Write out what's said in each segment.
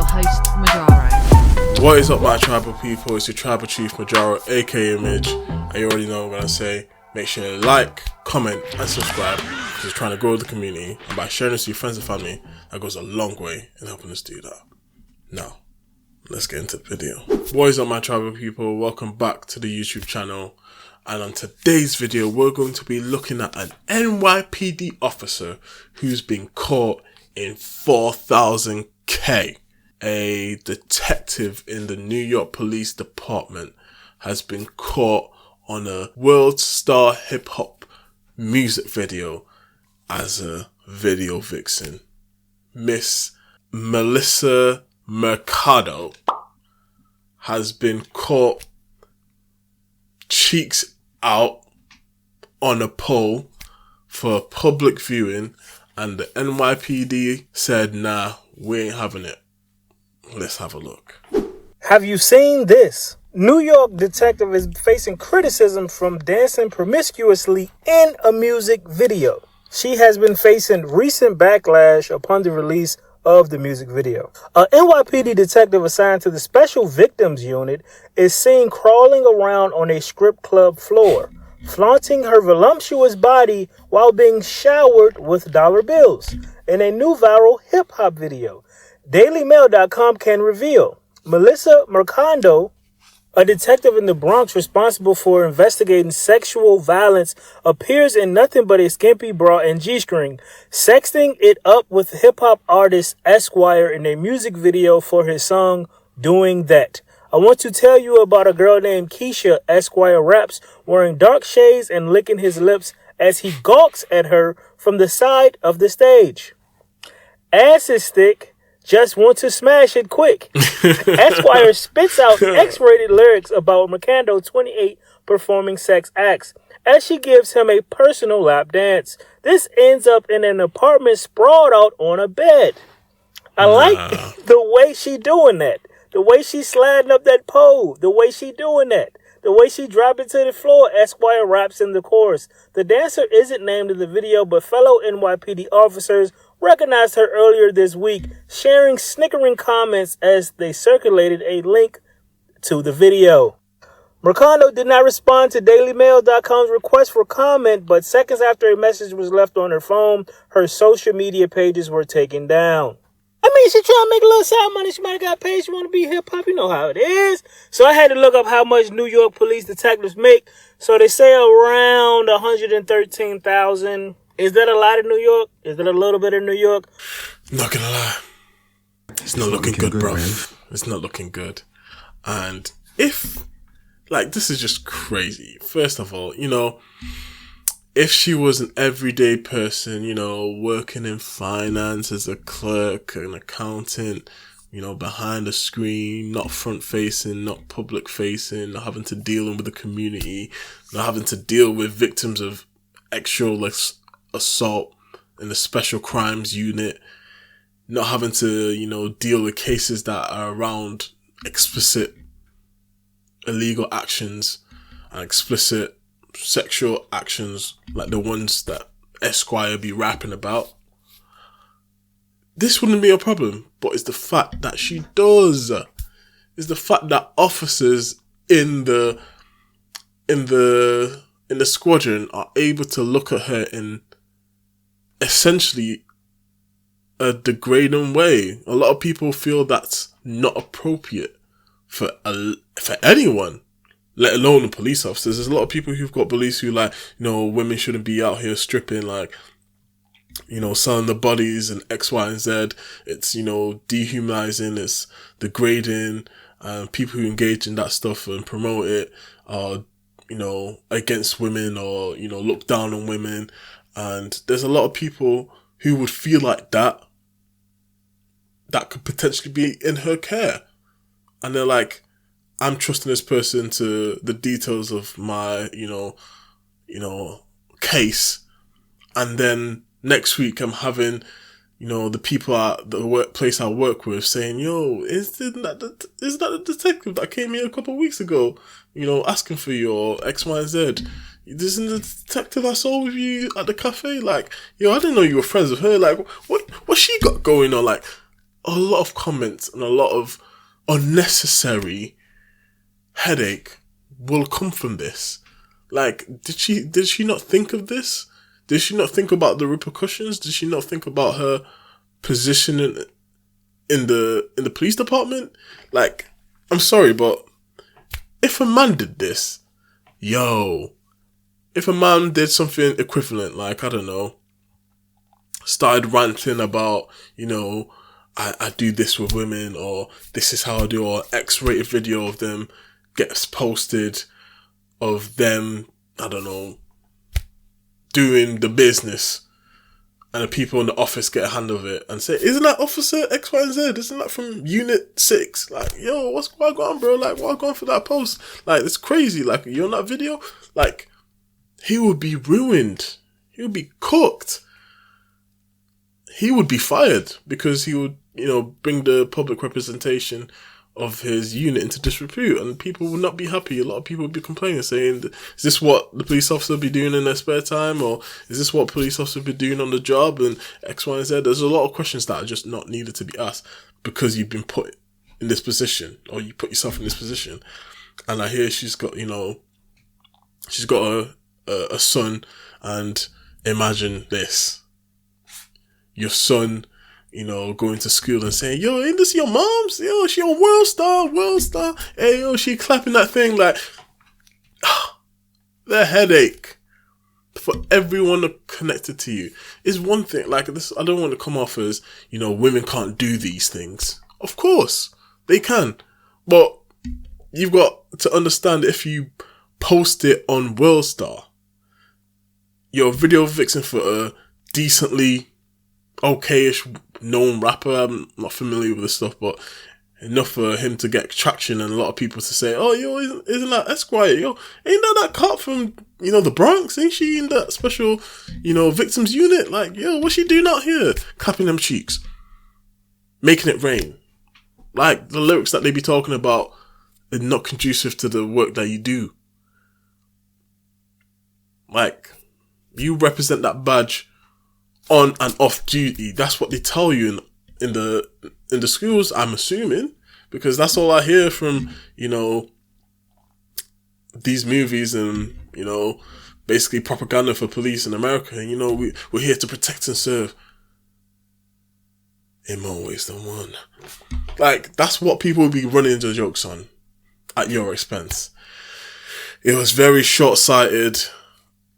your host, Majaro. What is up, my tribal people? It's your tribal chief, Majaro, aka Midge. And you already know what I say. Make sure you like, comment, and subscribe. Because we're trying to grow the community. And by sharing this with your friends and family, that goes a long way in helping us do that. Now, let's get into the video. What is up, my tribal people? Welcome back to the YouTube channel. And on today's video, we're going to be looking at an NYPD officer who's been caught in 4,000K. A detective in the New York Police Department has been caught on a world star hip hop music video as a video vixen. Miss Melissa Mercado has been caught cheeks out on a pole for public viewing, and the NYPD said, nah, we ain't having it. Let's have a look. Have you seen this? New York detective is facing criticism from dancing promiscuously in a music video. She has been facing recent backlash upon the release of the music video. A NYPD detective assigned to the Special Victims Unit is seen crawling around on a strip club floor, flaunting her voluptuous body while being showered with dollar bills in a new viral hip-hop video. DailyMail.com can reveal Melissa Mercado, a detective in the Bronx responsible for investigating sexual violence, appears in nothing but a skimpy bra and G-string, sexting it up with hip-hop artist Esquire in a music video for his song, Doing That. I want to tell you about a girl named Keisha. Esquire raps, wearing dark shades and licking his lips as he gawks at her from the side of the stage. Ass is thick. Just want to smash it quick. Esquire spits out X-rated lyrics about Mercado, 28, performing sex acts as she gives him a personal lap dance. This ends up in an apartment sprawled out on a bed. I like the way she doing that. The way she sliding up that pole. The way she doing that. The way she dropping to the floor. Esquire raps in the chorus. The dancer isn't named in the video, but fellow NYPD officers recognized her earlier this week, sharing snickering comments as they circulated a link to the video. Mercado did not respond to DailyMail.com's request for comment, but seconds after a message was left on her phone, her social media pages were taken down. I mean, she trying to make a little side money. She might have got paid. She want to be hip-hop. You know how it is. So I had to look up how much New York police detectives make. So they say around $113,000. Is that a lot in New York? Is that a little bit in New York? Not gonna lie. It's not looking good, bro. It's not looking good. And if, this is just crazy. First of all, if she was an everyday person, working in finance as a clerk, an accountant, behind the screen, not front facing, not public facing, not having to deal with the community, not having to deal with victims of sexual assault in the special crimes unit, not having to, deal with cases that are around explicit illegal actions and explicit sexual actions like the ones that Esquire be rapping about, this wouldn't be a problem. But it's the fact that she does. It's the fact that officers in the squadron are able to look at her in essentially a degrading way. A lot of people feel that's not appropriate for anyone, let alone the police officers. There's a lot of people who've got beliefs who women shouldn't be out here stripping, selling the bodies and X, Y, and Z. It's, dehumanizing, it's degrading, and people who engage in that stuff and promote it are, against women or, look down on women. And there's a lot of people who would feel like that could potentially be in her care. And they're like, I'm trusting this person to the details of my, case. And then next week I'm having, the people at the workplace I work with saying, yo, isn't that the detective that came here a couple of weeks ago, asking for your X, Y, and Z? This isn't the detective I saw with you at the cafe. I didn't know you were friends with her. What she got going on? a lot of comments and a lot of unnecessary headache will come from this. Like, did she not think of this? Did she not think about the repercussions? Did she not think about her position in the police department? Like, I'm sorry, but if a man did this, if a man did something equivalent, like, I don't know, started ranting about, I do this with women, or this is how I do, or X-rated video of them gets posted of them, I don't know, doing the business, and the people in the office get a hand of it and say, isn't that Officer X, Y, and Z? Isn't that from Unit 6? Like, what's going on, bro? Like, what's going for that post? Like, it's crazy. Like, you're on that video? Like, he would be ruined. He would be cooked. He would be fired because he would, bring the public representation of his unit into disrepute, and people would not be happy. A lot of people would be complaining, saying, is this what the police officer be doing in their spare time, or is this what police officer be doing on the job, and X, Y, and Z? There's a lot of questions that are just not needed to be asked because you've been put in this position, or you put yourself in this position. And I hear she's got, she's got a son, and imagine this. Your son, going to school and saying, ain't this your mom's? She on World Star. Hey, she clapping that thing like, the headache for everyone connected to you is one thing. Like this, I don't want to come off as, women can't do these things. Of course, they can. But you've got to understand, if you post it on World Star, you're a video vixen for a decently okay-ish known rapper. I'm not familiar with this stuff, but enough for him to get traction and a lot of people to say, isn't that Esquire? Ain't that cop from, the Bronx? Ain't she in that special, victims unit? Like, what's she doing out here? Clapping them cheeks. Making it rain. Like, the lyrics that they be talking about are not conducive to the work that you do. Like, you represent that badge on and off duty. That's what they tell you in the schools, I'm assuming, because that's all I hear from, these movies and, basically propaganda for police in America. And, we're here to protect and serve. In more ways than one. Like, that's what people would be running into jokes on at your expense. It was very short-sighted.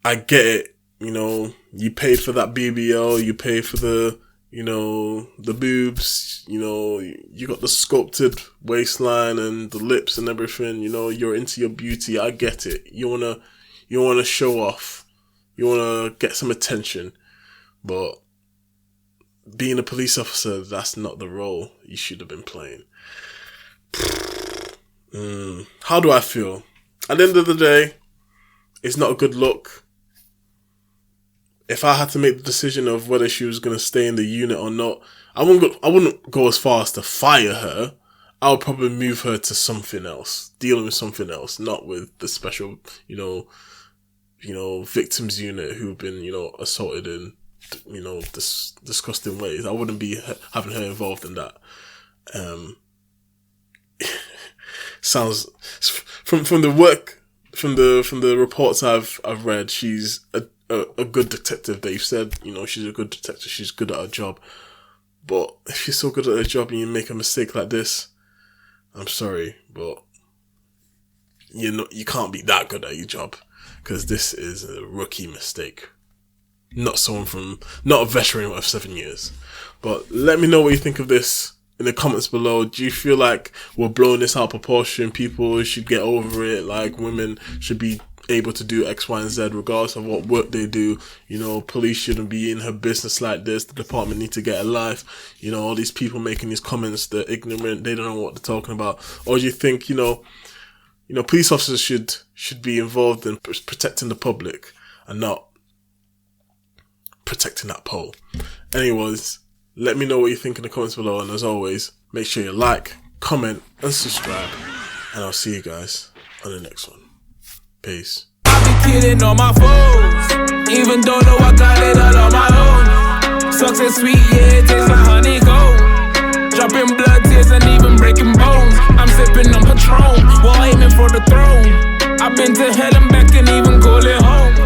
I get it. You paid for that BBL, you paid for the, the boobs, you got the sculpted waistline and the lips and everything, you're into your beauty. I get it. You wanna show off. You wanna get some attention. But being a police officer, that's not the role you should have been playing. How do I feel? At the end of the day, it's not a good look. If I had to make the decision of whether she was going to stay in the unit or not, I wouldn't go as far as to fire her. I would probably move her to something else, dealing with something else, not with the special, victims unit who've been, assaulted in, disgusting ways. I wouldn't be having her involved in that. Sounds from the work, from the reports I've read, she's a good detective. They've said, she's a good detective. She's good at her job. But if she's so good at her job and you make a mistake like this, I'm sorry, but you can't be that good at your job, because this is a rookie mistake. Not a veteran of 7 years. But let me know what you think of this in the comments below. Do you feel like we're blowing this out of proportion? People should get over it. Like, women should be able to do X, Y, and Z regardless of what work they do. Police shouldn't be in her business like this. The department need to get a life. All these people making these comments, they're ignorant. They don't know what they're talking about. Or do you think, police officers should be involved in protecting the public and not protecting that pole? Anyways, let me know what you think in the comments below. And as always, make sure you like, comment, and subscribe. And I'll see you guys on the next one. Peace. I be kidding on my foes, even though I got it all on my own. Success sweet, yeah, it tastes like honeycomb. I've been to hell and back and even call it home.